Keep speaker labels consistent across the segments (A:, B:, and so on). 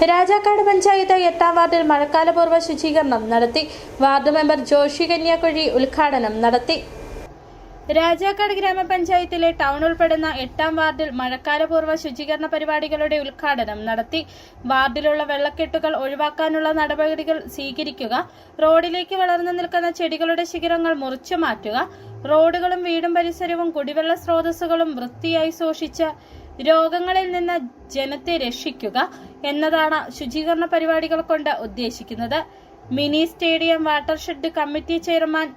A: രാജാക്കാട് പഞ്ചായത്ത് 8ാം വാർഡിൽ മഴക്കാലപൂർവ്വ ശുചീകരണം നടത്തി. വാർഡ് മെമ്പർ ജോഷി കന്യാകുഴി ഉദ്ഘാടനം നടത്തി. രാജാക്കാട് ഗ്രാമപഞ്ചായത്തിലെ ടൗൺ ഉൾപ്പെടുന്ന 8ാം വാർഡിൽ മഴക്കാലപൂർവ്വ ശുചീകരണ പരിപാടികളുടെ ഉദ്ഘാടനം നടത്തി. വാർഡിലുള്ള വെള്ളക്കെട്ടുകൾ ഒഴിവാക്കാനുള്ള നടപടികൾ സ്വീകരിക്കുക, റോഡിലേക്ക് വളർന്നു നിൽക്കുന്ന ചെടികളുടെ ശിഖരങ്ങൾ മുറിച്ചു മാറ്റുക, റോഡുകളും വീടും പരിസരവും കുടിവെള്ള സ്രോതസ്സുകളും വൃത്തിയായി സൂക്ഷിച്ച് രോഗങ്ങളിൽ നിന്ന് ജനത്തെ രക്ഷിക്കുക എന്നതാണ് ശുചീകരണ പരിപാടികൾ കൊണ്ട് ഉദ്ദേശിക്കുന്നത്. Mini stadium watershed committee chairman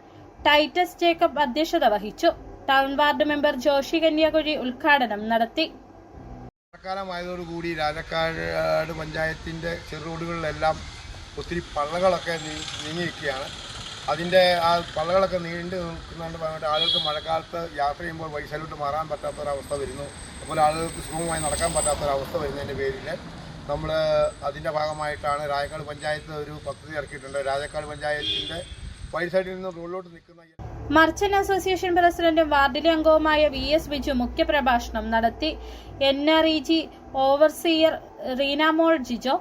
A: Titus Jacob അധ്യക്ഷത വഹിച്ചു. Town ward member Joshi Kanyakuzhi ഉദ്ഘാടനം നടത്തി.
B: മഴക്കാലമായതോടുകൂടി രാജാക്കാട് പഞ്ചായത്തിന്റെ ചെറു റോഡുകളിലെല്ലാം ഒത്തിരി പള്ളകളൊക്കെ നീങ്ങിയിരിക്കുകയാണ്. അതിൻ്റെ ആ പള്ളകളൊക്കെ നീണ്ടു നിൽക്കുന്നതിൻ്റെ ഭാഗമായിട്ട് ആളുകൾക്ക് മഴക്കാലത്ത് യാത്ര ചെയ്യുമ്പോൾ വഴിസലോട്ട് മാറാൻ പറ്റാത്തൊരവസ്ഥ വരുന്നു. അതുപോലെ ആളുകൾക്ക് സുഗമമായി നടക്കാൻ പറ്റാത്തൊരവസ്ഥ വരുന്നതിൻ്റെ പേരിൽ നമ്മൾ അതിൻ്റെ ഭാഗമായിട്ടാണ് രാജാക്കാട് പഞ്ചായത്ത് ഒരു പദ്ധതി ഇറക്കിയിട്ടുണ്ട്. രാജാക്കാട് പഞ്ചായത്തിൻ്റെ വഴി സൈഡിൽ നിന്ന് റോഡിലോട്ട് നിൽക്കുന്ന
A: മർച്ചന്റ് അസോസിയേഷൻ പ്രസിഡന്റും വാർഡിലെ അംഗവുമായ VS ബിജു മുഖ്യപ്രഭാഷണം നടത്തി. NREG overseer Reenamol Jijo,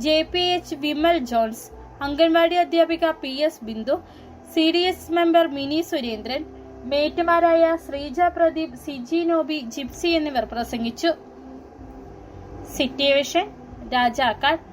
A: JPH Vimal Johns, anganwadi അധ്യാപിക PS Bindu, CDS member Mini Surendran, മേറ്റുമാരായ ശ്രീജ പ്രദീപ്, സിജി നോബി, ജിപ്സി എന്നിവർ പ്രസംഗിച്ചു. City vision, Rajakkad.